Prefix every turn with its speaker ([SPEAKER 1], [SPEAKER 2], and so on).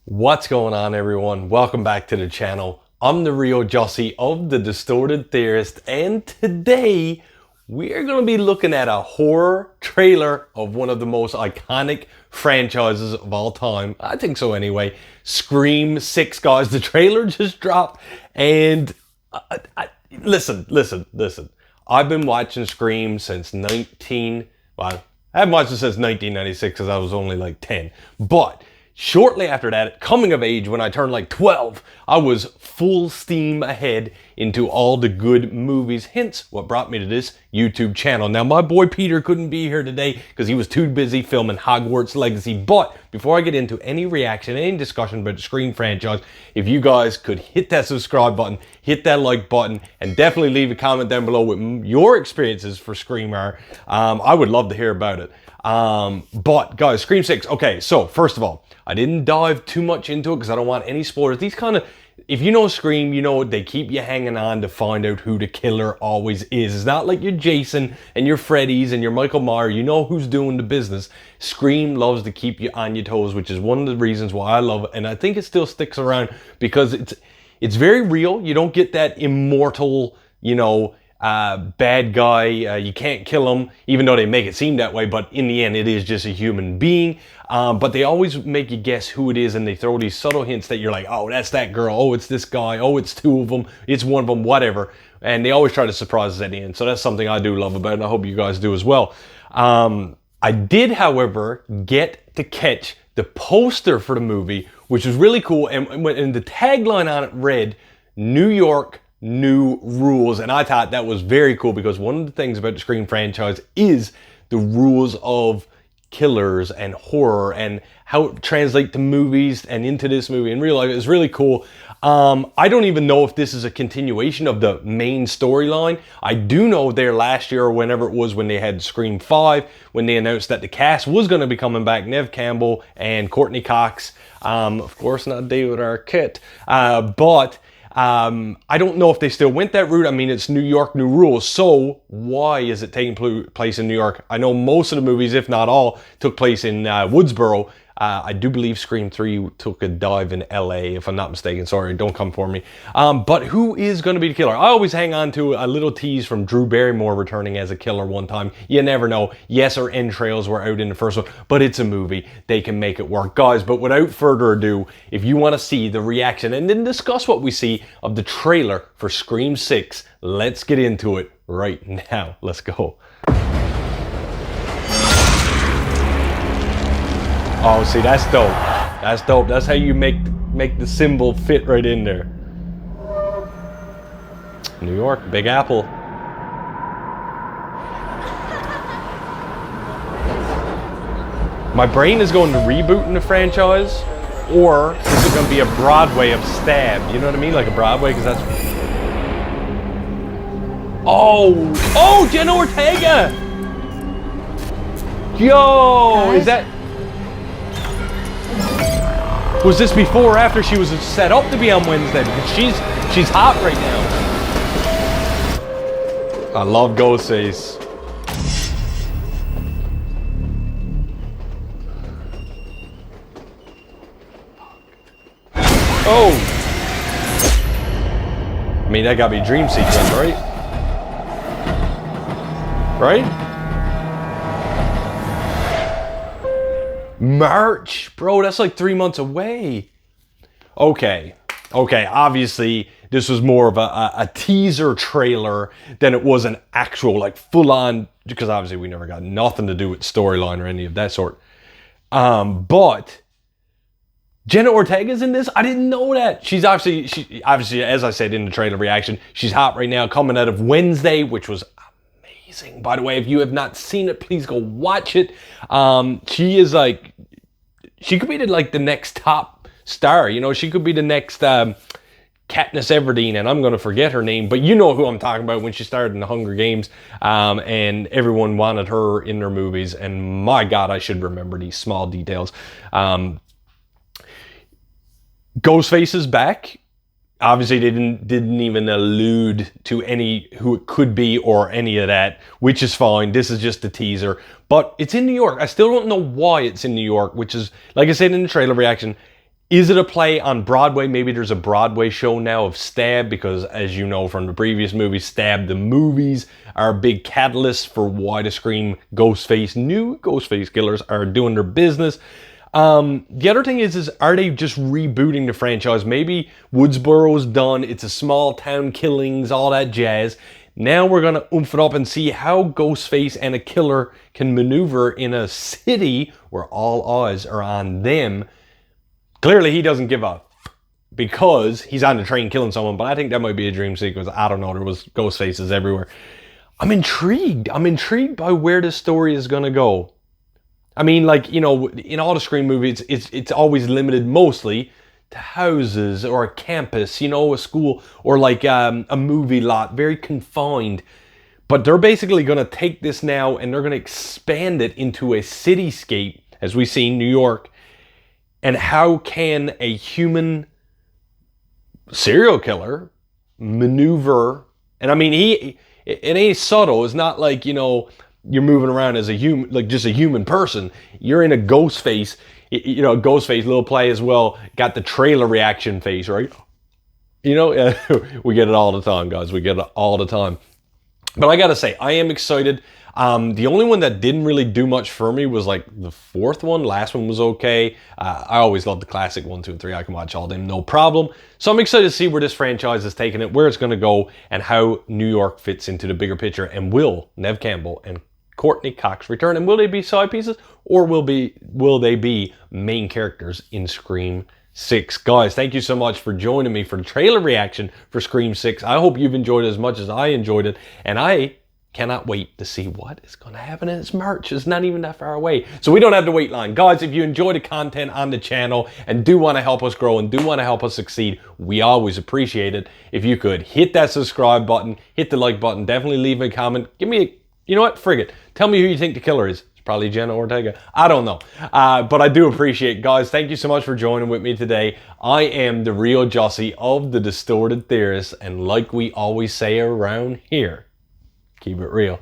[SPEAKER 1] What's going on, everyone? Welcome back to the channel. I'm the real Jussy of the Distorted Theorist, and today we're going to be looking at a horror trailer of one of the most iconic franchises of all time. I think so anyway. Scream 6, guys. The trailer just dropped, and listen. I've been watching Scream since I haven't watched it since 1996 because I was only like 10. But shortly after that, coming of age, when I turned like 12, I was full steam ahead into all the good movies, hence what brought me to this YouTube channel. Now, my boy Peter couldn't be here today because he was too busy filming Hogwarts Legacy, but before I get into any reaction, any discussion about the Scream franchise, if you guys could hit that subscribe button, hit that like button, and definitely leave a comment down below with your experiences for Scream are, I would love to hear about it. But guys, Scream 6, okay, so first of all, I didn't dive too much into it because I don't want any spoilers. These kind of, if you know Scream, you know they keep you hanging on to find out who the killer always is. It's not like your Jason and your Freddy's and your Michael Myers. You know who's doing the business. Scream loves to keep you on your toes, which is one of the reasons why I love it. And I think it still sticks around because it's very real. You don't get that immortal, you know, bad guy, you can't kill him, even though they make it seem that way, but in the end it is just a human being. But they always make you guess who it is, and they throw these subtle hints that you're like, oh, that's that girl, oh, it's this guy, oh, it's two of them, it's one of them, whatever. And they always try to surprise us at the end, so that's something I do love about it, and I hope you guys do as well. I did, however, get to catch the poster for the movie, which was really cool, and the tagline on it read, New York, new rules. And I thought that was very cool because one of the things about the Scream franchise is the rules of killers and horror and how it translates to movies and into this movie in real life. It's really cool. I don't even know if this is a continuation of the main storyline. I do know there last year or whenever it was when they had Scream 5, when they announced that the cast was going to be coming back, Neve Campbell and Courtney Cox. Of course not David Arquette, but I don't know if they still went that route. I mean, it's New York, new rules. So why is it taking place in New York? I know most of the movies, if not all, took place in Woodsboro. I do believe Scream 3 took a dive in LA, if I'm not mistaken. Sorry, don't come for me. But who is going to be the killer? I always hang on to a little tease from Drew Barrymore returning as a killer one time. You never know. Yes, her entrails were out in the first one, but it's a movie. They can make it work. Guys, but without further ado, if you want to see the reaction and then discuss what we see of the trailer for Scream 6, let's get into it right now. Let's go. Oh, see, that's dope. That's dope. That's how you make the symbol fit right in there. New York, Big Apple. My brain is going to reboot in the franchise, or is it going to be a Broadway of Stab? You know what I mean? Like a Broadway, because that's... Oh, Jenna Ortega! Yo, is that... Was this before or after she was set up to be on Wednesday? Because she's hot right now. I love Ghostface. Oh! I mean, that gotta be a dream sequence, right? Right? March, bro, that's like 3 months away. Okay, obviously this was more of a teaser trailer than it was an actual like full-on, because obviously we never got nothing to do with storyline or any of that sort. But Jenna Ortega's in this. I didn't know that. She's obviously, as I said in the trailer reaction, she's hot right now, coming out of Wednesday, which was amazing. By the way, if you have not seen it, please go watch it. She is like, she could be the next top star. You know, she could be the next Katniss Everdeen, and I'm going to forget her name, but you know who I'm talking about, when she started in the Hunger Games, and everyone wanted her in their movies, and my God, I should remember these small details. Ghostface is back. Obviously, they didn't even allude to any who it could be or any of that, which is fine. This is just a teaser, but it's in New York. I still don't know why it's in New York, which is, like I said in the trailer reaction, Is it a play on Broadway? Maybe there's a Broadway show now of Stab, because as you know from the previous movie, Stab the movies are a big catalyst for why the Scream Ghostface, new Ghostface killers are doing their business. The other thing is are they just rebooting the franchise? Maybe Woodsboro's done, it's a small town, killings, all that jazz. Now we're gonna oomph it up and see how Ghostface and a killer can maneuver in a city where all eyes are on them. Clearly he doesn't give up because he's on the train killing someone, but I think that might be a dream sequence. I don't know, there was ghost faces everywhere. I'm intrigued by where this story is gonna go. I mean, like, you know, in all the Scream movies, it's always limited mostly to houses or a campus, you know, a school, or like a movie lot, very confined. But they're basically gonna take this now and they're gonna expand it into a cityscape, as we see in New York. And how can a human serial killer maneuver? And I mean, it ain't subtle. It's not like, you know, you're moving around as a human, like just a human person. You're in a ghost face, you know, a ghost face, little play as well. Got the trailer reaction face, right? You know, we get it all the time, guys. We get it all the time. But I gotta say, I am excited. The only one that didn't really do much for me was like the fourth one. Last one was okay. I always love the classic 1, 2, and 3. I can watch all them, no problem. So I'm excited to see where this franchise is taking it, where it's going to go, and how New York fits into the bigger picture. And will Neve Campbell and Courtney Cox return? And will they be side pieces, or will they be main characters in Scream 6? Guys, thank you so much for joining me for the trailer reaction for Scream 6. I hope you've enjoyed it as much as I enjoyed it, and I cannot wait to see what is going to happen in its merch. It's not even that far away, so we don't have to wait long. Guys, if you enjoy the content on the channel and do want to help us grow and do want to help us succeed, we always appreciate it. If you could hit that subscribe button, hit the like button, definitely leave a comment. Give me a, you know what, frig it. Tell me who you think the killer is. It's probably Jenna Ortega. I don't know. But I do appreciate it. Guys, thank you so much for joining with me today. I am the real Jussy of the Distorted Theorists, and like we always say around here, keep it real.